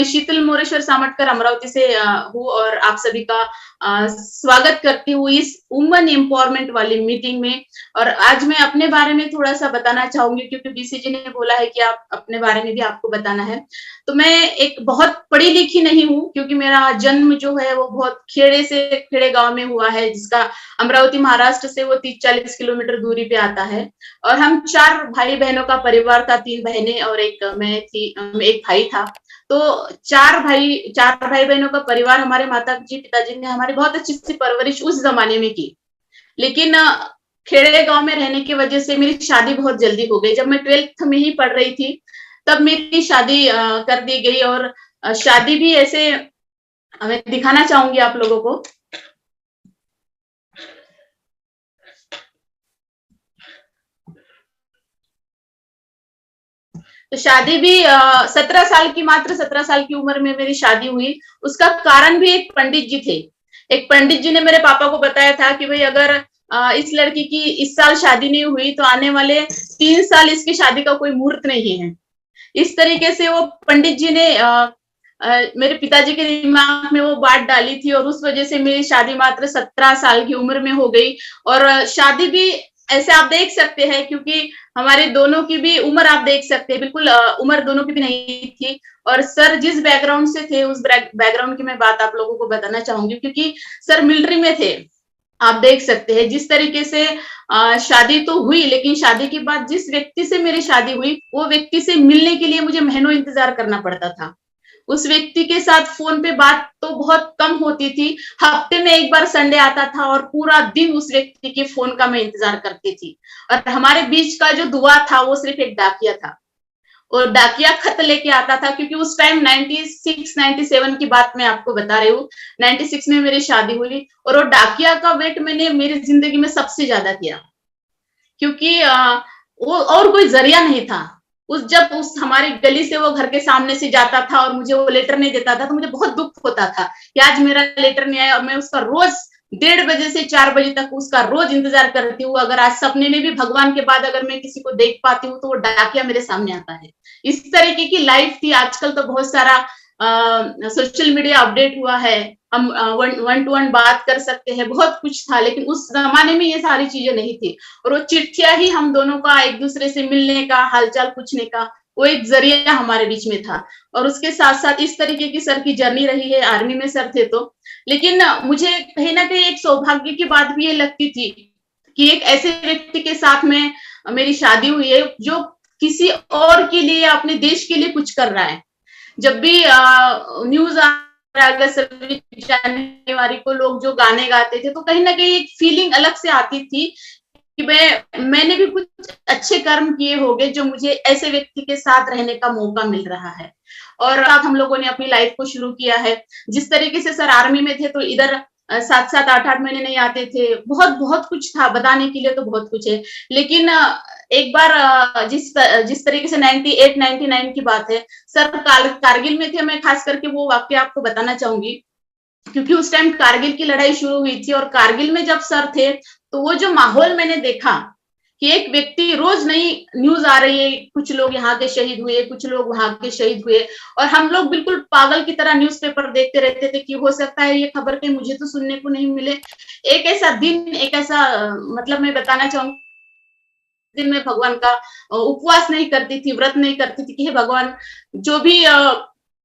मैं शीतल मोरेश्वर सामटकर अमरावती से हूँ और आप सभी का स्वागत करती हूँ इस वुमन एम्पावरमेंट वाली मीटिंग में। और आज मैं अपने बारे में थोड़ा-सा बताना चाहूँगी क्योंकि बीसीजी ने बोला है कि आप अपने बारे में भी आपको बताना है। तो मैं एक बहुत पढ़ी-लिखी नहीं हूँ क्योंकि मेरा जन्म जो है वो बहुत खेड़े से खेड़े गाँव में हुआ है, जिसका अमरावती महाराष्ट्र से वो 30-40 किलोमीटर दूरी पे आता है। और हम 4 भाई-बहनों का परिवार था, 3 बहनें और एक मैं थी, एक भाई था। तो 4 भाई-बहनों का परिवार, हमारे माताजी, पिताजी ने हमारी बहुत अच्छी-सी परवरिश उस ज़माने में की। लेकिन खेड़े गाँव में रहने की वजह से मेरी शादी बहुत जल्दी हो गई। जब मैं 12th में ही पढ़ रही थी, तब मेरी शादी कर दी गई और शादी भी ऐसे मैं दिखाना चाहूँगी आप लोगों को। तो शादी भी 17 साल की, मात्र 17 साल की उम्र में मेरी शादी हुई। उसका कारण भी एक पंडित जी थे। एक पंडित जी ने मेरे पापा को बताया था कि भाई अगर इस लड़की की इस साल शादी नहीं हुई तो आने वाले 3 साल इसकी शादी का कोई मुहूर्त नहीं है। इस तरीके से वो पंडित जी ने मेरे पिताजी के दिमाग में वो बात डाली थी और उस वजह से मेरी शादी मात्र 17 साल की उम्र में हो गई। और शादी भी ऐसे आप देख सकते हैं क्योंकि हमारे दोनों की भी उम्र आप देख सकते हैं, बिल्कुल उम्र दोनों की भी नहीं थी। और सर जिस बैकग्राउंड से थे उस बैकग्राउंड की मैं बात आप लोगों को बताना चाहूंगी क्योंकि सर मिलिट्री में थे। आप देख सकते हैं जिस तरीके से शादी तो हुई, लेकिन शादी के बाद जिस व्यक्ति से मेरी शादी हुई वो व्यक्ति से मिलने के लिए मुझे महीनों इंतजार करना पड़ता था। उस व्यक्ति के साथ फोन पे बात तो बहुत कम होती थी। हफ्ते में एक बार संडे आता था और पूरा दिन उस व्यक्ति के फोन का मैं इंतजार करती थी। और हमारे बीच का जो दुआ था वो सिर्फ एक डाकिया था और डाकिया खत लेके आता था क्योंकि उस टाइम 96-97 की बात मैं आपको बता रही हूँ। 96 में मेरी शादी हुई और वो डाकिया का वेट मैंने मेरी जिंदगी में सबसे ज्यादा किया क्योंकि वो और कोई जरिया नहीं था। जब उस हमारी गली से वो घर के सामने से जाता था और मुझे वो लेटर नहीं देता था तो मुझे बहुत दुख होता था कि आज मेरा लेटर नहीं आया। और मैं उसका रोज 1:30 बजे से 4 बजे तक उसका रोज इंतजार करती हूँ। अगर आज सपने में भी भगवान के बाद अगर मैं किसी को देख पाती हूँ तो वो डाकिया मेरे सामने आता है। इस तरीके की लाइफ थी। आजकल तो बहुत सारा सोशल मीडिया अपडेट हुआ है, हम वन टू वन बात कर सकते हैं, बहुत कुछ था, लेकिन उस जमाने में ये सारी चीजें नहीं थी। और वो चिट्ठियां ही हम दोनों का एक दूसरे से मिलने का, हालचाल पूछने का वो एक जरिया हमारे बीच में था। और उसके साथ साथ इस तरीके की सर की जर्नी रही है। आर्मी में सर थे तो, लेकिन मुझे कहीं ना कहीं एक सौभाग्य की बात भी ये लगती थी कि एक ऐसे व्यक्ति के साथ में मेरी शादी हुई है जो किसी और के लिए, अपने देश के लिए कुछ कर रहा है। जब भी न्यूज अगस्त 26 जनवरी को लोग जो गाने गाते थे तो कहीं ना कहीं एक फीलिंग अलग से आती थी कि मैंने भी कुछ अच्छे कर्म किए होंगे जो मुझे ऐसे व्यक्ति के साथ रहने का मौका मिल रहा है। और साथ हम लोगों ने अपनी लाइफ को शुरू किया है। जिस तरीके से सर आर्मी में थे तो इधर 7-7 8-8 महीने नहीं आते थे। बहुत बहुत कुछ था बताने के लिए, तो बहुत कुछ है। लेकिन एक बार जिस तरीके से 98-99 की बात है, सर कारगिल में थे। मैं खास करके वो वाक्य आपको बताना चाहूंगी क्योंकि उस टाइम कारगिल की लड़ाई शुरू हुई थी और कारगिल में जब सर थे तो वो जो माहौल मैंने देखा कि एक व्यक्ति, रोज नई न्यूज आ रही है, कुछ लोग यहाँ के शहीद हुए, कुछ लोग वहां के शहीद हुए, और हम लोग बिल्कुल पागल की तरह न्यूज़पेपर देखते रहते थे कि हो सकता है ये खबर कहीं मुझे तो सुनने को नहीं मिले। एक ऐसा दिन, एक ऐसा मतलब मैं बताना चाहूंगी, दिन में भगवान का उपवास नहीं करती थी, व्रत नहीं करती थी कि हे भगवान, जो भी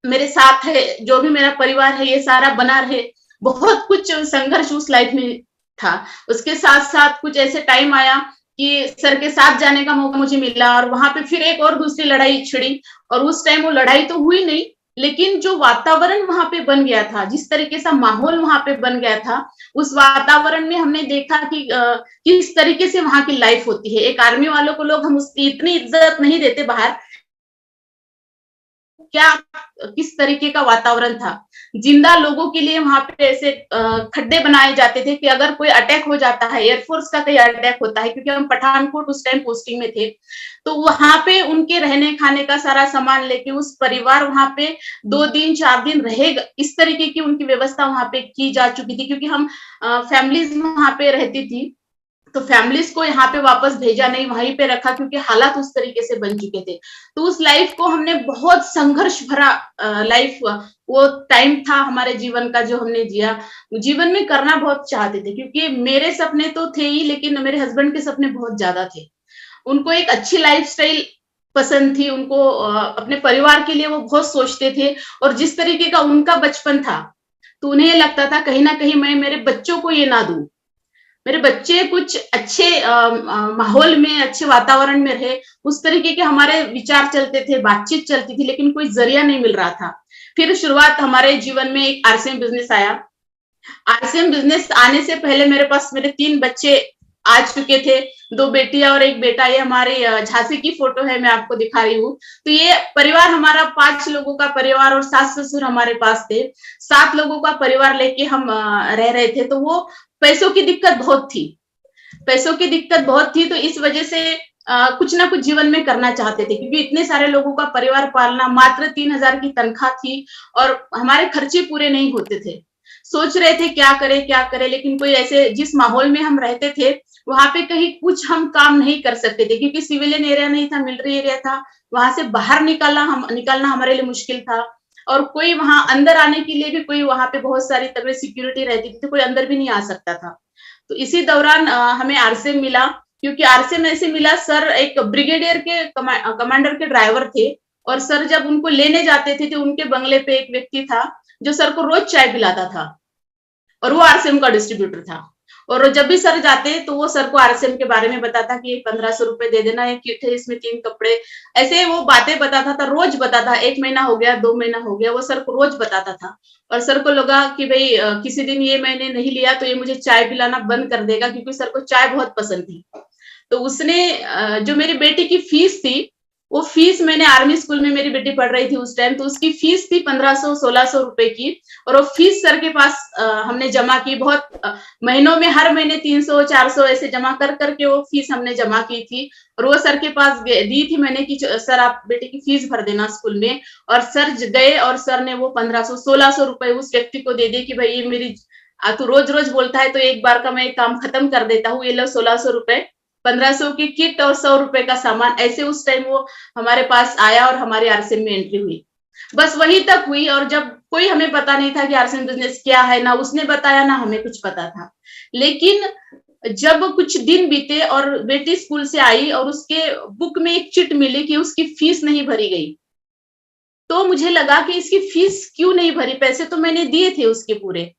मेरे साथ है, जो भी मेरा परिवार है, ये सारा बना रहे। बहुत कुछ संघर्ष उस लाइफ में था। उसके साथ साथ कुछ ऐसे टाइम आया कि सर के साथ जाने का मौका मुझे मिला और वहां पे फिर एक और दूसरी लड़ाई छिड़ी। और उस टाइम वो लड़ाई तो हुई नहीं, लेकिन जो वातावरण वहां पे बन गया था, जिस तरीके से माहौल वहां पे बन गया था, उस वातावरण में हमने देखा कि किस तरीके से वहां की लाइफ होती है। एक आर्मी वालों को लोग हम उसकी इतनी इज्जत नहीं देते बाहर, क्या किस तरीके का वातावरण था। जिंदा लोगों के लिए वहां पे ऐसे खड्डे बनाए जाते थे कि अगर कोई अटैक हो जाता है, एयरफोर्स का कहीं अटैक होता है, क्योंकि हम पठानकोट उस टाइम पोस्टिंग में थे, तो वहां पे उनके रहने खाने का सारा सामान लेके उस परिवार वहां पे 2 दिन 4 दिन रहेगा, इस तरीके की उनकी व्यवस्था वहां पे की जा चुकी थी। क्योंकि हम फैमिलीज वहां पे रहती थी, तो फैमिलीज को यहाँ पे वापस भेजा नहीं, वहीं पे रखा, क्योंकि हालात उस तरीके से बन चुके थे। तो उस लाइफ को हमने बहुत संघर्ष भरा लाइफ, वो टाइम था हमारे जीवन का जो हमने जिया। जीवन में करना बहुत चाहते थे, क्योंकि मेरे सपने तो थे ही, लेकिन मेरे हस्बैंड के सपने बहुत ज्यादा थे। उनको एक अच्छी लाइफस्टाइल पसंद थी, उनको अपने परिवार के लिए वो बहुत सोचते थे, और जिस तरीके का उनका बचपन था, तो उन्हें ये लगता था कहीं ना कहीं मैं मेरे बच्चों को ये ना दूं, मेरे बच्चे कुछ अच्छे माहौल में, अच्छे वातावरण में रहे। उस तरीके के हमारे विचार चलते थे, बातचीत चलती थी, लेकिन कोई जरिया नहीं मिल रहा था। फिर शुरुआत हमारे जीवन में एक आरसीएम बिजनेस आया। आरसीएम बिजनेस आने से पहले मेरे पास मेरे 3 बच्चे आ चुके थे, 2 बेटियां और 1 बेटा। ये हमारे झांसी की फोटो है, मैं आपको दिखा रही हूँ। तो ये परिवार हमारा 5 लोगों का परिवार, और सास ससुर हमारे पास थे। 7 लोगों का परिवार लेके हम रह रहे थे। तो वो पैसों की दिक्कत बहुत थी, पैसों की दिक्कत बहुत थी, तो इस वजह से कुछ ना कुछ जीवन में करना चाहते थे, क्योंकि इतने सारे लोगों का परिवार पालना, मात्र 3,000 की तनख्वाह थी, और हमारे खर्चे पूरे नहीं होते थे। सोच रहे थे क्या करें, लेकिन कोई ऐसे, जिस माहौल में हम रहते थे वहां पे कहीं कुछ हम काम नहीं कर सकते थे, क्योंकि सिविलियन एरिया नहीं था, मिलिट्री एरिया था। वहां से बाहर निकलना हमारे लिए मुश्किल था, और कोई वहां अंदर आने के लिए भी कोई, वहां पे बहुत सारी तगड़ी सिक्योरिटी रहती थी, तो कोई अंदर भी नहीं आ सकता था। तो इसी दौरान हमें आरसीएम मिला, क्योंकि आरसीएम ऐसे मिला, सर एक ब्रिगेडियर के कमांडर के ड्राइवर थे, और सर जब उनको लेने जाते थे तो उनके बंगले पे एक व्यक्ति था जो सर को रोज चाय पिलाता था, और वो आरसीएम का डिस्ट्रीब्यूटर था। और जब भी सर जाते तो वो सर को आरसीएम के बारे में बताता कि 1500 रुपए दे देना, एक किट है, इसमें 3 कपड़े, ऐसे वो बातें बताता था, रोज बताता। 1 महीना हो गया, 2 महीना हो गया, वो सर को रोज बताता था। और सर को लगा कि भाई किसी दिन ये मैंने नहीं लिया तो ये मुझे चाय पिलाना बंद कर देगा, क्योंकि सर को चाय बहुत पसंद थी। तो उसने जो मेरी बेटी की फीस थी, वो फीस, मैंने आर्मी स्कूल में मेरी बेटी पढ़ रही थी उस टाइम, तो उसकी फीस थी 1500-1600 रुपए की, और वो फीस सर के पास हमने जमा की। बहुत महीनों में, हर महीने 300-400 ऐसे जमा कर करके वो फीस हमने जमा की थी, और वो सर के पास दी थी मैंने कि सर आप बेटे की फीस भर देना स्कूल में। और सर गए, और सर ने वो 1500-1600 रुपए उस व्यक्ति को दे दिए कि भाई ये मेरी, तू रोज रोज बोलता है तो एक बार का मैं काम खत्म कर देता हूँ, ये लो 1600 रुपए, 1500 की किट और 100 रुपए का सामान। ऐसे उस टाइम वो हमारे पास आया और हमारी आरसीएम में एंट्री हुई। बस वही तक हुई, और जब कोई, हमें पता नहीं था कि आरसीएम बिजनेस क्या है, ना उसने बताया ना हमें कुछ पता था। लेकिन जब कुछ दिन बीते और बेटी स्कूल से आई और उसके बुक में एक चिट मिली कि उसकी फीस नहीं भरी गई, तो मुझे लगा कि इसकी फीस क्यों नहीं भरी, पैसे तो मैंने दिए थे उसके पूरे,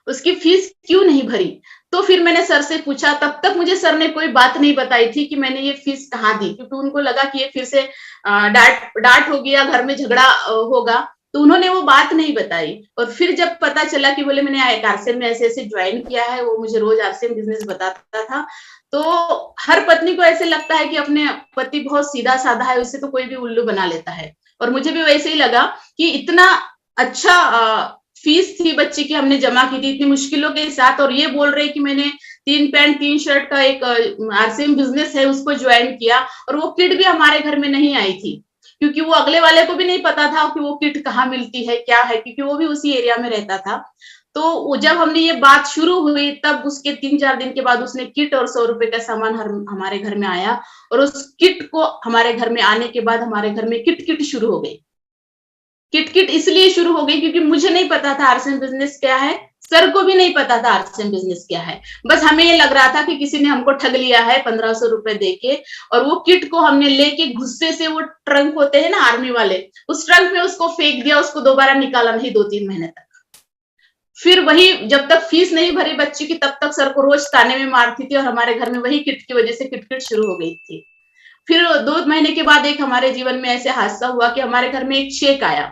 उसकी फीस क्यों नहीं भरी। तो फिर मैंने सर से पूछा, तब तक मुझे सर ने कोई बात नहीं बताई थी कि मैंने ये फीस कहाँ दी, क्योंकि उनको लगा कि ये फिर से डांट होगी या घर में झगड़ा होगा, तो उन्होंने वो बात नहीं बताई। और फिर जब पता चला कि बोले मैंने आरसीएम में ऐसे ऐसे ज्वाइन किया है, वो मुझे रोज आरसीएम बिजनेस बताता था। तो हर पत्नी को ऐसे लगता है कि अपने पति बहुत सीधा साधा है, उससे तो कोई भी उल्लू बना लेता है, और मुझे भी वैसे ही लगा कि इतना अच्छा फीस थी बच्चे की, हमने जमा की थी इतनी मुश्किलों के साथ, और ये बोल रहे कि मैंने 3 पैंट 3 शर्ट का एक आरसीएम बिजनेस है उसको ज्वाइन किया, और वो किट भी हमारे घर में नहीं आई थी, क्योंकि वो अगले वाले को भी नहीं पता था कि वो किट कहाँ मिलती है, क्या है, क्योंकि वो भी उसी एरिया में रहता था। तो जब हमने ये बात शुरू हुई, तब उसके 3-4 दिन के बाद उसने किट और 100 रुपए का सामान हमारे घर में आया, और उस किट को हमारे घर में आने के बाद हमारे घर में किट शुरू हो गई। किट इसलिए शुरू हो गई क्योंकि मुझे नहीं पता था आरसीएम बिजनेस क्या है, सर को भी नहीं पता था आरसीएम बिजनेस क्या है। बस हमें ये लग रहा था कि किसी ने हमको ठग लिया है 1500 रुपए देके, और वो किट को हमने लेके गुस्से से, वो ट्रंक होते हैं ना आर्मी वाले, उस ट्रंक में उसको फेंक दिया, उसको दोबारा निकाला नहीं 2-3 महीने तक। फिर वही, जब तक फीस नहीं भरी बच्ची की, तब तक सर को रोज ताने में मारती थी, और हमारे घर में वही किट की वजह से किट शुरू हो गई थी। फिर 2 महीने के बाद एक हमारे जीवन में ऐसे हादसा हुआ कि हमारे घर में एक चेक आया,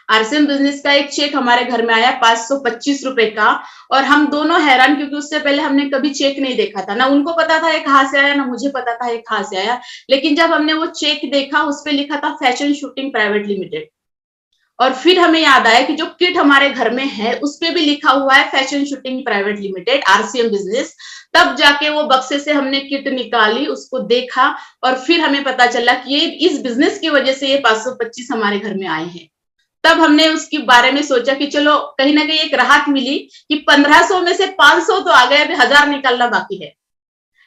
आरसीएम बिजनेस का एक चेक हमारे घर में आया 525 रुपए का, और हम दोनों हैरान, क्योंकि उससे पहले हमने कभी चेक नहीं देखा था, ना उनको पता था ये कहाँ से आया, ना मुझे पता था ये कहाँ से आया। लेकिन जब हमने वो चेक देखा, उस पे लिखा था फैशन शूटिंग प्राइवेट लिमिटेड, और फिर हमें याद आया कि जो किट हमारे घर में है उस पे भी लिखा हुआ है fashion shooting private limited RCM business. तब जाके वो बक्से से हमने किट निकाली, उसको देखा, और फिर हमें पता चला कि ये इस बिजनेस की वजह से ये 525 हमारे घर में आए हैं। तब हमने उसके बारे में सोचा कि चलो कहीं ना कहीं एक राहत मिली कि 1500 में से 500 तो आ गए, अभी 1000 निकालना बाकी है।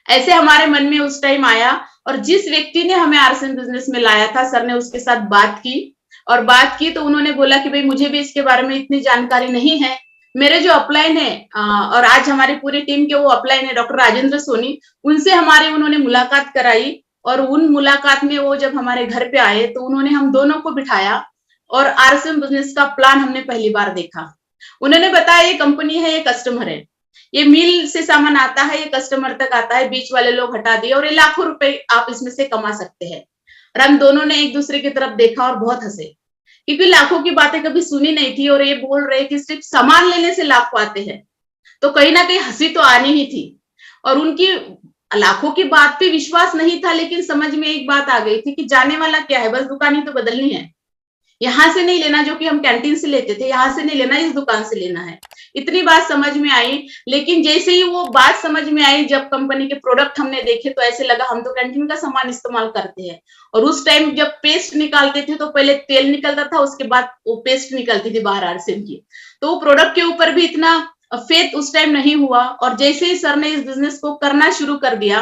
ऐसे हमारे मन में उस टाइम आया। और जिस व्यक्ति ने हमें आरसीएम बिजनेस में लाया था, सर ने उसके साथ बात की, और बात की तो उन्होंने बोला कि भाई मुझे भी इसके बारे में इतनी जानकारी नहीं है। मेरे जो अपलाइन है और आज हमारी पूरी टीम के वो अपलाइन है डॉक्टर राजेंद्र सोनी, उनसे हमारी उन्होंने मुलाकात कराई। और उन मुलाकात में वो जब हमारे घर पे आए तो उन्होंने हम दोनों को बिठाया और आरसीएम बिजनेस का प्लान हमने पहली बार देखा। उन्होंने बताया ये कंपनी है, ये कस्टमर है, ये मिल से सामान आता है, ये कस्टमर तक आता है, बीच वाले लोग हटा दिए और ये लाखों रुपए आप इसमें से कमा सकते हैं। और हम दोनों ने एक दूसरे की तरफ देखा और बहुत हंसे, क्योंकि लाखों की बातें कभी सुनी नहीं थी और ये बोल रहे कि सिर्फ सामान लेने से लाख पाते हैं। तो कहीं ना कहीं हंसी तो आनी ही थी। और उनकी लाखों की बात पे विश्वास नहीं था, लेकिन समझ में एक बात आ गई थी कि जाने वाला क्या है, बस दुकान ही तो बदलनी है। यहाँ से नहीं लेना जो कि हम कैंटीन से लेते थे, यहाँ से नहीं लेना, इस दुकान से लेना है। इतनी बात समझ में आई। लेकिन जैसे ही वो बात समझ में आई, जब कंपनी के प्रोडक्ट हमने देखे तो ऐसे लगा हम तो कैंटीन का सामान इस्तेमाल करते हैं। और उस टाइम जब पेस्ट निकालते थे तो पहले तेल निकलता था, उसके बाद वो पेस्ट निकलती थी बाहर आरसीएम की। तो वो प्रोडक्ट के ऊपर भी इतना फेथ उस टाइम नहीं हुआ। और जैसे ही सर ने इस बिजनेस को करना शुरू कर दिया,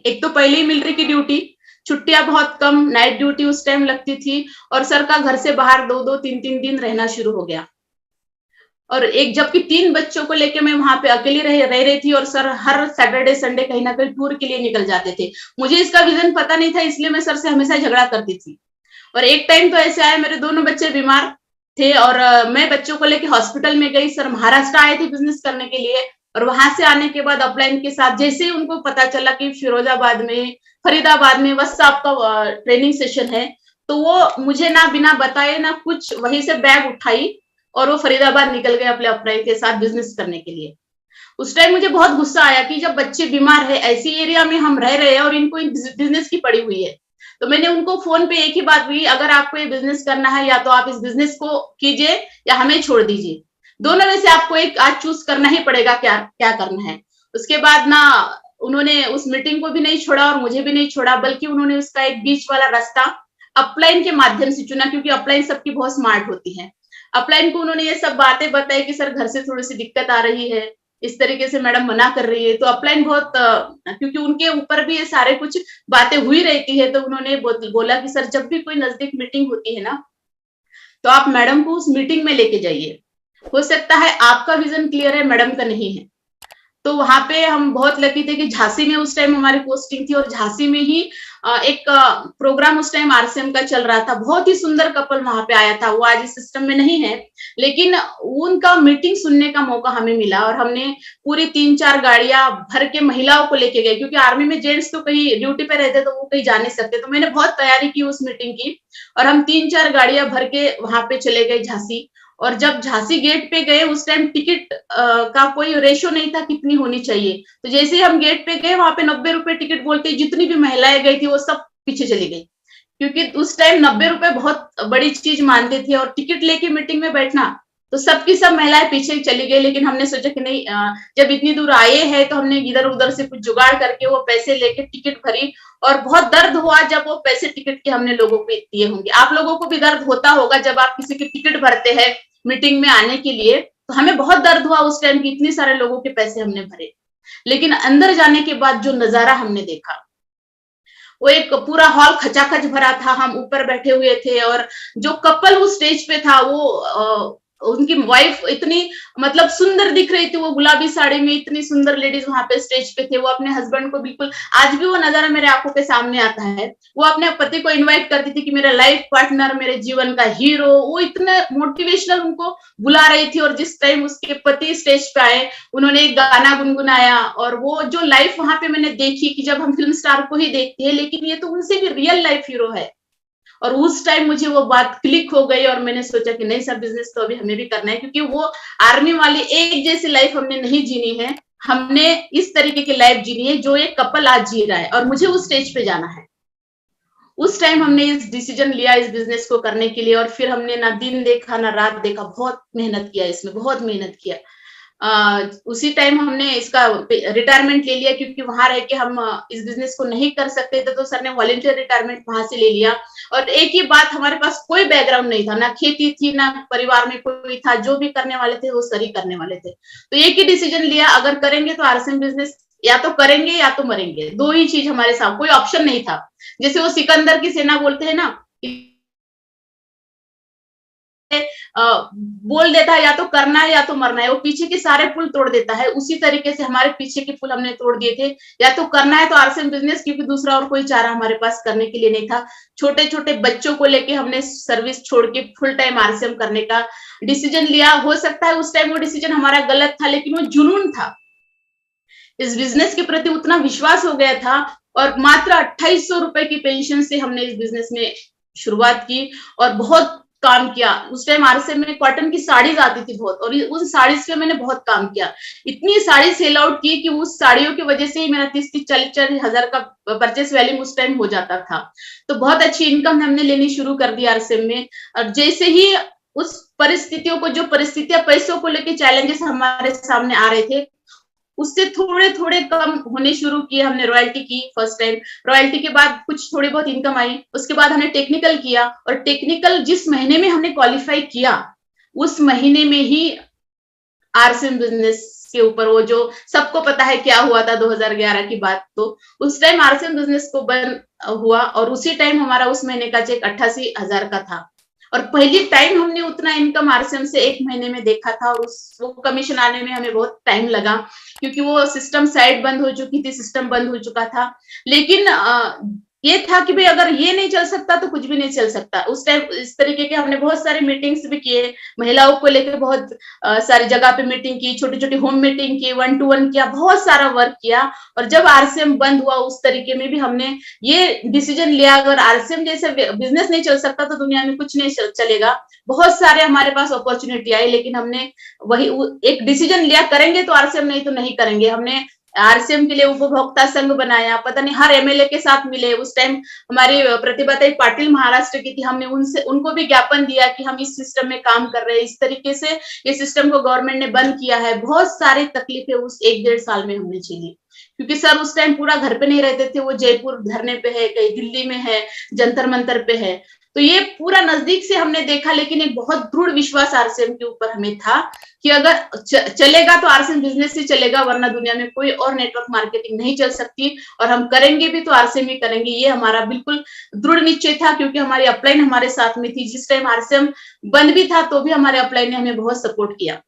एक तो पहले ही मिलिट्री की ड्यूटी, छुट्टियां बहुत कम, नाइट ड्यूटी उस टाइम लगती थी, और सर का घर से बाहर 2-2 3-3 दिन रहना शुरू हो गया। और एक जबकि 3 बच्चों को लेके मैं वहां पे अकेली रह रही थी, और सर हर सैटरडे संडे कहीं ना कहीं टूर के लिए निकल जाते थे। मुझे इसका विजन पता नहीं था, इसलिए मैं सर से हमेशा झगड़ा करती थी। और एक टाइम तो ऐसे आया, मेरे दोनों बच्चे बीमार थे और मैं बच्चों को लेके हॉस्पिटल में गई। सर महाराष्ट्र आए थे बिजनेस करने के लिए, और वहां से आने के बाद अपलाइन के साथ जैसे ही उनको पता चला कि फिरोजाबाद में, फरीदाबाद में व्हाट्सएप का ट्रेनिंग सेशन है, तो वो मुझे ना बिना बताए ना कुछ वहीं से बैग उठाई और वो फरीदाबाद निकल गए अपने अपलाइन के साथ बिजनेस करने के लिए। उस टाइम मुझे बहुत गुस्सा आया कि जब बच्चे बीमार है, ऐसी एरिया में हम रह रहे हैं और इनको बिजनेस की पड़ी हुई है। तो मैंने उनको फोन पे एक ही बात हुई, अगर आपको ये बिजनेस करना है या तो आप इस बिजनेस को कीजिए या हमें छोड़ दीजिए, दोनों में से आपको एक आज चूज करना ही पड़ेगा, क्या क्या करना है। उसके बाद ना उन्होंने उस मीटिंग को भी नहीं छोड़ा और मुझे भी नहीं छोड़ा, बल्कि उन्होंने उसका एक बीच वाला रास्ता अपलाइन के माध्यम से चुना, क्योंकि अपलाइन सबकी बहुत स्मार्ट होती है। अपलाइन को उन्होंने ये सब बातें बताई कि सर घर से थोड़ी सी दिक्कत आ रही है, इस तरीके से मैडम मना कर रही है। तो अपलाइन बहुत क्योंकि उनके ऊपर भी ये सारे कुछ बातें हुई रहती है, तो उन्होंने बोला कि सर जब भी कोई नजदीक मीटिंग होती है ना, तो आप मैडम को उस मीटिंग में लेके जाइए। हो सकता है आपका विजन क्लियर है, मैडम का नहीं है। तो वहां पे हम बहुत लकी थे कि झांसी में उस टाइम हमारी पोस्टिंग थी, और झांसी में ही एक प्रोग्राम उस टाइम आरसीएम का चल रहा था। बहुत ही सुंदर कपल वहां पे आया था, वो आज इस सिस्टम में नहीं है, लेकिन उनका मीटिंग सुनने का मौका हमें मिला। और हमने पूरी 3-4 गाड़ियां भर के महिलाओं को लेके गए, क्योंकि आर्मी में जेंट्स तो कहीं ड्यूटी पे रहते तो वो कहीं जा नहीं सकते। तो मैंने बहुत तैयारी की उस मीटिंग की, और हम 3-4 गाड़ियां भर के वहां पे चले गए झांसी। और जब झांसी गेट पे गए, उस टाइम टिकट का कोई रेशो नहीं था कितनी होनी चाहिए। तो जैसे ही हम गेट पे गए, वहां पे 90 रुपए टिकट बोलते जितनी भी महिलाएं गई थी वो सब पीछे चली गई, क्योंकि उस टाइम 90 रुपए बहुत बड़ी चीज मानते थे। और टिकट लेके मीटिंग में बैठना, तो सबकी सब महिलाएं पीछे चली गई। लेकिन हमने सोचा कि नहीं, जब इतनी दूर आए हैं तो हमने इधर उधर से कुछ जुगाड़ करके वो पैसे लेके टिकट भरी। और बहुत दर्द हुआ जब वो पैसे टिकट के हमने लोगों को दिए होंगे। आप लोगों को भी दर्द होता होगा जब आप किसी की टिकट भरते हैं मीटिंग में आने के लिए। तो हमें बहुत दर्द हुआ उस टाइम की, इतने सारे लोगों के पैसे हमने भरे। लेकिन अंदर जाने के बाद जो नजारा हमने देखा, वो एक पूरा हॉल खचाखच भरा था, हम ऊपर बैठे हुए थे, और जो कपल उस स्टेज पे था वो उनकी वाइफ इतनी मतलब सुंदर दिख रही थी, वो गुलाबी साड़ी में, इतनी सुंदर लेडीज वहां पे स्टेज पे थे। वो अपने हस्बैंड को बिल्कुल, आज भी वो नजारा मेरे आंखों के सामने आता है। वो अपने पति को इनवाइट करती थी कि मेरा लाइफ पार्टनर, मेरे जीवन का हीरो। वो इतने मोटिवेशनल उनको बुला रही थी। और जिस टाइम उसके पति स्टेज पे आए, उन्होंने एक गाना गुनगुनाया। और वो जो लाइफ वहां पे मैंने देखी कि जब हम फिल्म स्टार को ही देखते हैं, लेकिन ये तो उनसे भी रियल लाइफ हीरो है। और उस टाइम मुझे वो बात क्लिक हो गई, और मैंने सोचा कि नहीं सर, बिजनेस तो अभी हमें भी करना है, क्योंकि वो आर्मी वाली एक जैसी लाइफ हमने नहीं जीनी है। हमने इस तरीके की लाइफ जीनी है जो एक कपल आज जी रहा है, और मुझे उस स्टेज पे जाना है। उस टाइम हमने इस डिसीजन लिया इस बिजनेस को करने के लिए। और फिर हमने ना दिन देखा ना रात देखा, बहुत मेहनत किया, इसमें बहुत मेहनत किया। उसी टाइम हमने इसका रिटायरमेंट ले लिया, क्योंकि वहां रह के हम इस बिजनेस को नहीं कर सकते थे। तो सर ने वॉलंटियर रिटायरमेंट वहां से ले लिया। और एक ही बात, हमारे पास कोई बैकग्राउंड नहीं था, ना खेती थी, ना परिवार में कोई था, जो भी करने वाले थे वो सही करने वाले थे। तो एक ही डिसीजन लिया, अगर करेंगे तो आरसीएम बिजनेस या तो करेंगे या तो मरेंगे, दो ही चीज हमारे साथ, कोई ऑप्शन नहीं था। जैसे वो सिकंदर की सेना बोलते हैं ना, बोल देता है या तो करना है या तो मरना है, वो पीछे के सारे पुल तोड़ देता है। उसी तरीके से हमारे पीछे के पुल हमने तोड़ दिए थे, या तो करना है तो आरसीएम बिजनेस, क्योंकि दूसरा और कोई चारा हमारे पास करने के लिए नहीं था। छोटे छोटे बच्चों को लेके हमने सर्विस छोड़ के फुल टाइम आरसीएम करने का डिसीजन लिया। हो सकता है उस टाइम वो डिसीजन हमारा गलत था, लेकिन वो जुनून था, इस बिजनेस के प्रति उतना विश्वास हो गया था। और मात्र 2800 रुपए की पेंशन से हमने इस बिजनेस में शुरुआत की और बहुत काम किया। उस टाइम आरसीएम में कॉटन की साड़ीज आती थी बहुत, और उस साड़ीज पे मैंने बहुत काम किया। इतनी साड़ी सेल आउट की कि उस साड़ियों की वजह से ही मेरा 30-40 हजार का परचेस वैल्यू उस टाइम हो जाता था। तो बहुत अच्छी इनकम हमने लेनी शुरू कर दी आरसीएम में। और जैसे ही उस परिस्थितियों को, जो परिस्थितियां पैसों को लेके चैलेंजेस हमारे सामने आ रहे थे, उससे थोड़े थोड़े कम होने शुरू किए। हमने रॉयल्टी की फर्स्ट टाइम, रॉयल्टी के बाद कुछ थोड़ी बहुत इनकम आई। उसके बाद हमने टेक्निकल किया, और टेक्निकल जिस महीने में हमने क्वालिफाई किया, उस महीने में ही आरसीएम बिजनेस के ऊपर, वो जो सबको पता है क्या हुआ था 2011 की बात, तो उस टाइम आरसीएम बिजनेस को बंद हुआ। और उसी टाइम हमारा उस महीने का चेक 88,000 का था। और पहली टाइम हमने उतना इनकम आरसीएम से एक महीने में देखा था, और वो कमीशन आने में हमें बहुत टाइम लगा, क्योंकि वो सिस्टम साइट बंद हो चुकी थी, सिस्टम बंद हो चुका था। लेकिन ये था कि भाई अगर ये नहीं चल सकता तो कुछ भी नहीं चल सकता। उस टाइम इस तरीके के हमने बहुत सारे मीटिंग्स भी किए, महिलाओं को लेकर बहुत सारी जगह पे मीटिंग की, छोटी छोटी होम मीटिंग की, 1-to-1 किया, बहुत सारा वर्क किया। और जब आरसीएम बंद हुआ, उस तरीके में भी हमने ये डिसीजन लिया, अगर आरसीएम जैसे बिजनेस नहीं चल सकता तो दुनिया में कुछ नहीं चलेगा। बहुत सारे हमारे पास अपॉर्चुनिटी आई, लेकिन हमने वही एक डिसीजन लिया, करेंगे तो आरसीएम, नहीं तो नहीं करेंगे। हमने आरसीएम के लिए उपभोक्ता संघ बनाया, पता नहीं हर एमएलए के साथ मिले। उस टाइम हमारी प्रतिभाताई पाटिल महाराष्ट्र की थी, हमने उनको भी ज्ञापन दिया कि हम इस सिस्टम में काम कर रहे हैं, इस तरीके से ये सिस्टम को गवर्नमेंट ने बंद किया है। बहुत सारी तकलीफें उस 1-1.5 साल में हमने झेली, क्योंकि सर उस टाइम पूरा घर पे नहीं रहते थे, वो जयपुर धरने पे है, कहीं दिल्ली में है, जंतर मंतर पे है। तो ये पूरा नजदीक से हमने देखा। लेकिन एक बहुत दृढ़ विश्वास आरसीएम के ऊपर हमें था कि अगर चलेगा तो आरसीएम बिजनेस ही चलेगा, वरना दुनिया में कोई और नेटवर्क मार्केटिंग नहीं चल सकती। और हम करेंगे भी तो आरसीएम ही करेंगे, ये हमारा बिल्कुल दृढ़ निश्चय था। क्योंकि हमारी अपलाइन हमारे साथ में थी, जिस टाइम आरसीएम बंद भी था तो भी हमारे अपलाइन ने हमें बहुत सपोर्ट किया,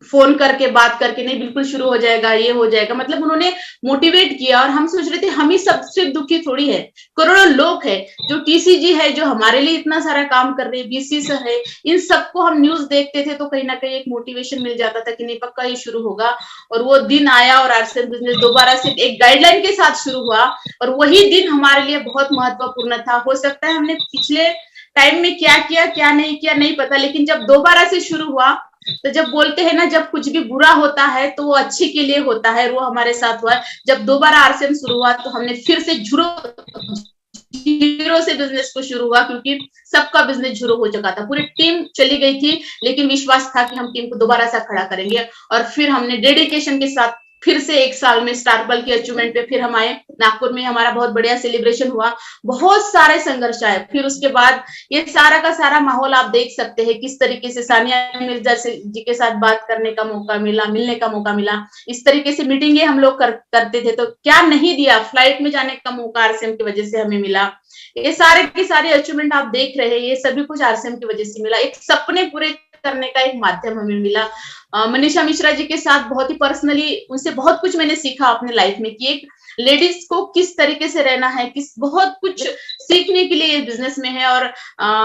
फोन करके बात करके, नहीं बिल्कुल शुरू हो जाएगा, ये हो जाएगा, मतलब उन्होंने मोटिवेट किया। और हम सोच रहे थे हम ही सबसे दुखी थोड़ी है, करोड़ों लोग है, जो टीसीजी है, जो हमारे लिए इतना सारा काम कर रहे हैं, बीसी सर है, इन सबको हम न्यूज देखते थे तो कहीं ना कहीं एक मोटिवेशन मिल जाता था कि नहीं पक्का ये शुरू होगा। और वो दिन आया और आरसीएम बिजनेस दोबारा से एक गाइडलाइन के साथ शुरू हुआ। और वही दिन हमारे लिए बहुत महत्वपूर्ण था। हो सकता है हमने पिछले टाइम में क्या किया क्या नहीं पता, लेकिन जब दोबारा से शुरू हुआ, तो जब बोलते हैं ना, जब कुछ भी बुरा होता है तो वो अच्छे के लिए होता है, वो हमारे साथ हुआ। जब दोबारा आरसीएम शुरू हुआ तो हमने फिर से जीरो से बिजनेस को शुरू हुआ, क्योंकि सबका बिजनेस जीरो हो चुका था, पूरी टीम चली गई थी। लेकिन विश्वास था कि हम टीम को दोबारा से खड़ा करेंगे। और फिर हमने डेडिकेशन के साथ फिर से 1 साल में स्टारबल की अचीवमेंट पे फिर हम आए। नागपुर में हमारा बहुत बढ़िया सेलिब्रेशन हुआ, बहुत सारे संघर्ष आए। फिर उसके बाद ये सारा का सारा माहौल आप देख सकते हैं, किस तरीके से सानिया मिर्जा जी के साथ बात करने का मौका मिला, मिलने का मौका मिला। इस तरीके से मीटिंगे हम लोग करते थे, तो क्या नहीं दिया, फ्लाइट में जाने का मौका आरसीएम की वजह से हमें मिला। ये सारे के सारे अचीवमेंट आप देख रहे हैं, ये सभी कुछ आरसीएम की वजह से मिला। एक सपने पूरे करने का एक माध्यम हमें मिला। मनीषा मिश्रा जी के साथ बहुत ही पर्सनली उनसे बहुत कुछ मैंने सीखा अपने लाइफ में, कि एक लेडीज को किस तरीके से रहना है, बहुत कुछ सीखने के लिए ये बिजनेस में है। और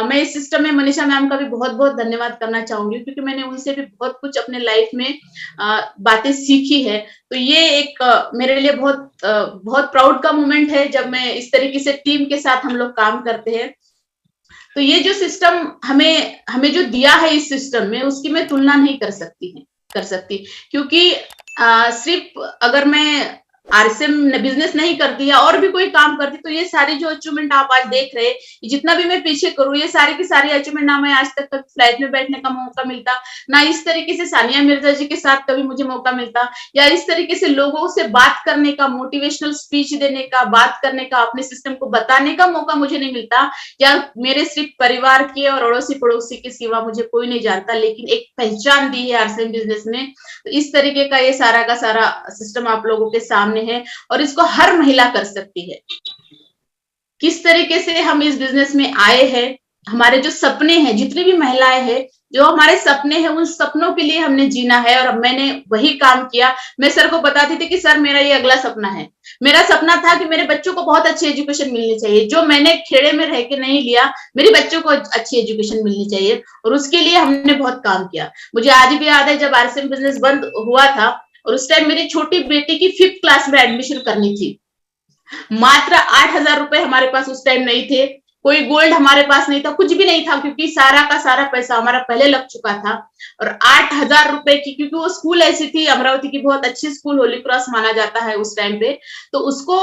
मैं इस सिस्टम में मनीषा मैम का भी बहुत बहुत धन्यवाद करना चाहूंगी, क्योंकि मैंने उनसे भी बहुत कुछ अपने लाइफ में बातें सीखी है। तो ये एक मेरे लिए बहुत प्राउड का मोमेंट है, जब मैं इस तरीके से टीम के साथ हम लोग काम करते हैं। तो ये जो सिस्टम हमें जो दिया है इस सिस्टम में, उसकी मैं तुलना नहीं कर सकती, क्योंकि सिर्फ अगर मैं आरसीएम बिजनेस नहीं करती या और भी कोई काम करती, तो ये सारी जो अचीवमेंट आप आज देख रहे हैं, जितना भी मैं पीछे करूँ, ये सारी की सारी अचीवमेंट, ना मैं आज तक फ्लाइट में बैठने का मौका मिलता, ना इस तरीके से सानिया मिर्जा जी के साथ कभी मुझे मौका मिलता, या इस तरीके से लोगों से बात करने का, मोटिवेशनल स्पीच देने का, बात करने का, अपने सिस्टम को बताने का मौका मुझे नहीं मिलता, या मेरे सिर्फ परिवार के और अड़ोसी पड़ोसी के सिवा मुझे कोई नहीं जानता, लेकिन एक पहचान दी है आरसीएम बिजनेस ने। तो इस तरीके का ये सारा का सारा सिस्टम आप लोगों के सामने है, और इसको हर महिला कर सकती है। किस तरीके से हम इस बिजनेस में आए हैं, हमारे जो सपने हैं, जितनी भी महिलाएं हैं, जो हमारे सपने हैं, उन सपनों के लिए हमने जीना है, और अब मैंने वही काम किया। मैं सर को बताती थी कि सर मेरा ये अगला सपना है। मेरा सपना था कि मेरे बच्चों को बहुत अच्छी एजुकेशन मिलनी चाहिए, जो मैंने खेड़े में रह के नहीं लिया, मेरे बच्चों को अच्छी एजुकेशन मिलनी चाहिए, और उसके लिए हमने बहुत काम किया। मुझे आज भी याद है जब आरसीएम बिजनेस बंद हुआ था, और उस टाइम मेरी छोटी बेटी की 5th क्लास में एडमिशन करनी थी। मात्र 8,000 रुपए हमारे पास उस टाइम नहीं थे, कोई गोल्ड हमारे पास नहीं था, कुछ भी नहीं था, क्योंकि सारा का सारा पैसा हमारा पहले लग चुका था। और 8,000 रुपए की, क्योंकि वो स्कूल ऐसी थी, अमरावती की बहुत अच्छी स्कूल, होली क्रॉस माना जाता है उस टाइम पे, तो उसको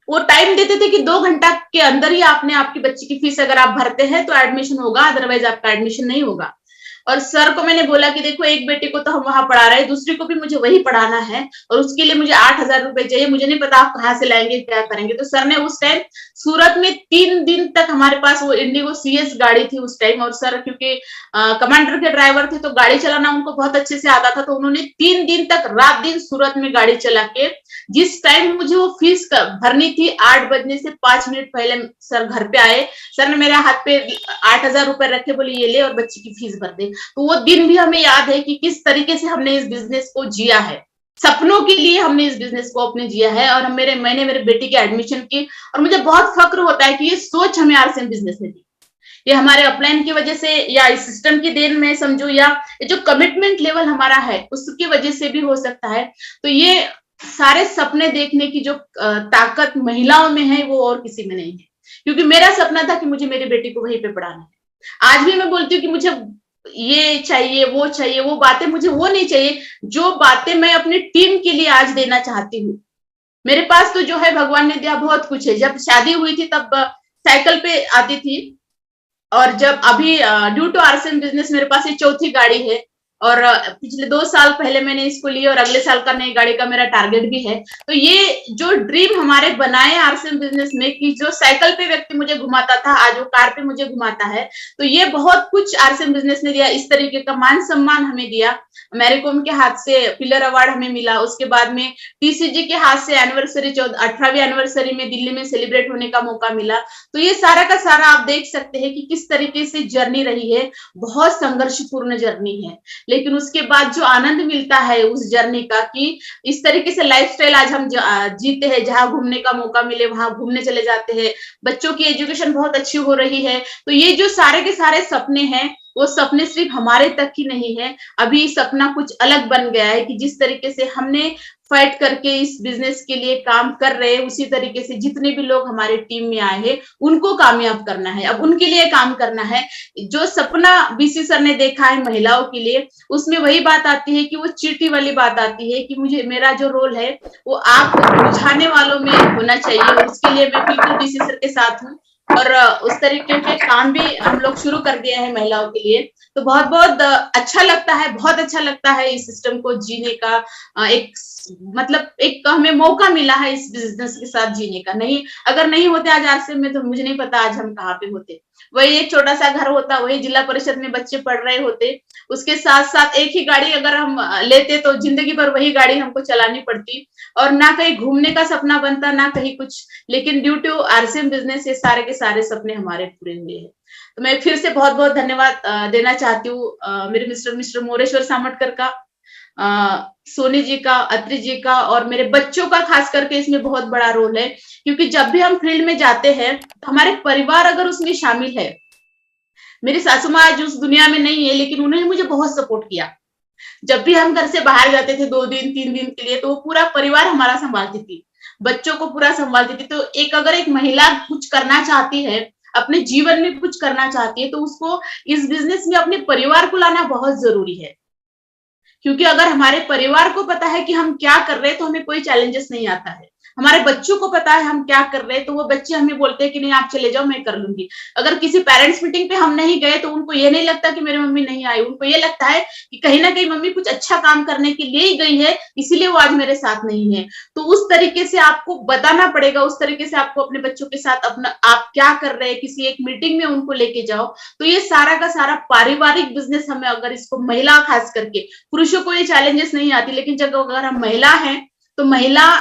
वो टाइम देते थे कि 2 घंटा के अंदर ही आपने आपकी बच्ची की फीस अगर आप भरते हैं तो एडमिशन होगा, अदरवाइज आपका एडमिशन नहीं होगा। और सर को मैंने बोला कि देखो, एक बेटी को तो हम वहां पढ़ा रहे हैं, दूसरी को भी मुझे वही पढ़ाना है, और उसके लिए मुझे 8,000 रुपए चाहिए, मुझे नहीं पता आप कहाँ से लाएंगे, क्या करेंगे। तो सर ने उस टाइम सूरत में 3 दिन तक, हमारे पास वो इंडिगो सीएस गाड़ी थी उस टाइम, और सर क्योंकि कमांडर के ड्राइवर थे, तो गाड़ी चलाना उनको बहुत अच्छे से आता था, तो उन्होंने 3 दिन तक रात दिन सूरत में गाड़ी चला के, जिस टाइम मुझे वो फीस भरनी थी, 8 बजने से 5 मिनट पहले सर घर पे आए। सर ने मेरे हाथ पे 8,000 रुपए रखे, बोले ये ले और बच्ची की फीस भर दे। तो वो दिन भी हमें याद है कि किस तरीके से हमने इस बिजनेस को जिया है, सपनों के लिए हमने इस बिजनेस को अपने जिया है, और मैंने मेरे बेटी की एडमिशन की, और मुझे बहुत फक्र होता है कि ये सोच हमें आरसीएम बिजनेस ने दी। ये हमारे अपलाइन की वजह से, या इस सिस्टम की देन में समझो, या ये जो कमिटमेंट लेवल हमारा है उसकी वजह से भी हो सकता है। तो ये सारे सपने देखने की जो ताकत महिलाओं में है, वो और किसी में नहीं है, क्योंकि मेरा सपना था कि मुझे मेरी बेटी को वहीं पे पढ़ाना है। आज भी मैं बोलती हूँ कि मुझे ये चाहिए, वो बातें मुझे वो नहीं चाहिए, जो बातें मैं अपनी टीम के लिए आज देना चाहती हूँ। मेरे पास तो जो है भगवान ने दिया बहुत कुछ है। जब शादी हुई थी तब साइकिल पे आती थी, और जब अभी ड्यू टू आरसीएम बिजनेस मेरे पास ये 4थी गाड़ी है, और पिछले 2 साल पहले मैंने इसको ली, और अगले साल का नई गाड़ी का मेरा टारगेट भी है। तो ये जो ड्रीम हमारे बनाए आरसीएम बिजनेस में, कि जो साइकिल पे व्यक्ति मुझे घुमाता था, आज वो कार पे मुझे घुमाता है, तो ये बहुत कुछ आरसीएम बिजनेस ने दिया। इस तरीके का मान सम्मान हमें दिया, मैरीकॉम के हाथ से पिलर अवार्ड हमें मिला, उसके बाद में टीसीजी के हाथ से एनिवर्सरी 18वीं एनिवर्सरी में दिल्ली में सेलिब्रेट होने का मौका मिला। तो ये सारा का सारा आप देख सकते हैं कि किस तरीके से जर्नी रही है, बहुत संघर्षपूर्ण जर्नी है, लेकिन उसके बाद जो आनंद मिलता है उस जर्नी का, कि इस तरीके से लाइफस्टाइल आज हम जीते हैं, जहां घूमने का मौका मिले वहां घूमने चले जाते हैं, बच्चों की एजुकेशन बहुत अच्छी हो रही है। तो ये जो सारे के सारे सपने हैं, वो सपने सिर्फ हमारे तक ही नहीं है, अभी सपना कुछ अलग बन गया है, कि जिस तरीके से हमने फाइट करके इस बिजनेस के लिए काम कर रहे हैं, उसी तरीके से जितने भी लोग हमारे टीम में आए हैं उनको कामयाब करना है, अब उनके लिए काम करना है। जो सपना बीसी सर ने देखा है महिलाओं के लिए, उसमें वही बात आती है कि वो चीटी वाली बात आती है, कि मुझे मेरा जो रोल है वो आग बुझाने वालों में होना चाहिए, और उसके लिए मैं बिल्कुल बीसी सर के साथ हूँ, और उस तरीके के काम भी हम लोग शुरू कर दिए हैं महिलाओं के लिए। तो बहुत बहुत अच्छा लगता है, बहुत अच्छा लगता है इस सिस्टम को जीने का। एक मतलब एक हमें मौका मिला है इस बिजनेस के साथ जीने का। नहीं, अगर नहीं होते आज आरसीएम में, तो मुझे नहीं पता आज हम कहाँ पे होते। वही एक छोटा सा घर होता, वही जिला परिषद में बच्चे पढ़ रहे होते, उसके साथ साथ एक ही गाड़ी अगर हम लेते तो जिंदगी भर वही गाड़ी हमको चलानी पड़ती, और ना कहीं घूमने का सपना बनता, ना कहीं कुछ। लेकिन ड्यू टू आरसीएम बिजनेस ये सारे के सारे सपने हमारे पूरे हुए हैं। तो मैं फिर से बहुत बहुत धन्यवाद देना चाहती हूँ मेरे मिस्टर मोरेश्वर सामटकर का, सोनी जी का, अत्रि जी का, और मेरे बच्चों का खास करके इसमें बहुत बड़ा रोल है, क्योंकि जब भी हम फील्ड में जाते हैं तो हमारे परिवार अगर उसमें शामिल है। मेरी सासू माँ आज उस दुनिया में नहीं है, लेकिन उन्होंने मुझे बहुत सपोर्ट किया। जब भी हम घर से बाहर जाते थे 2 दिन 3 दिन के लिए, तो वो पूरा परिवार हमारा संभालती थी, बच्चों को पूरा संभालती थी। तो अगर एक महिला कुछ करना चाहती है, अपने जीवन में कुछ करना चाहती है, तो उसको इस बिजनेस में अपने परिवार को लाना बहुत जरूरी है, क्योंकि अगर हमारे परिवार को पता है कि हम क्या कर रहे हैं तो हमें कोई चैलेंजेस नहीं आता है। हमारे बच्चों को पता है हम क्या कर रहे हैं तो वो बच्चे हमें बोलते हैं कि नहीं आप चले जाओ मैं कर लूंगी। अगर किसी पेरेंट्स मीटिंग पे हम नहीं गए तो उनको ये नहीं लगता कि मेरी मम्मी नहीं आई, उनको ये लगता है कि कहीं ना कहीं मम्मी कुछ अच्छा काम करने के लिए ही गई है, इसीलिए वो आज मेरे साथ नहीं है। तो उस तरीके से आपको बताना पड़ेगा, उस तरीके से आपको अपने बच्चों के साथ अपना आप क्या कर रहे हैं किसी एक मीटिंग में उनको लेके जाओ। तो ये सारा का सारा पारिवारिक बिजनेस हमें, अगर इसको महिला खास करके, पुरुषों को ये चैलेंजेस नहीं आती, लेकिन जब अगर हम महिला हैं तो महिला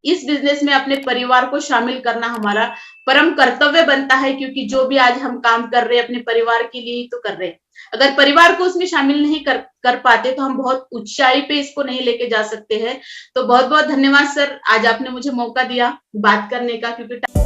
इस बिजनेस में अपने परिवार को शामिल करना हमारा परम कर्तव्य बनता है, क्योंकि जो भी आज हम काम कर रहे हैं अपने परिवार के लिए ही तो कर रहे हैं। अगर परिवार को उसमें शामिल नहीं कर पाते तो हम बहुत ऊंचाई पे इसको नहीं लेके जा सकते हैं। तो बहुत बहुत धन्यवाद सर, आज आपने मुझे मौका दिया बात करने का, क्योंकि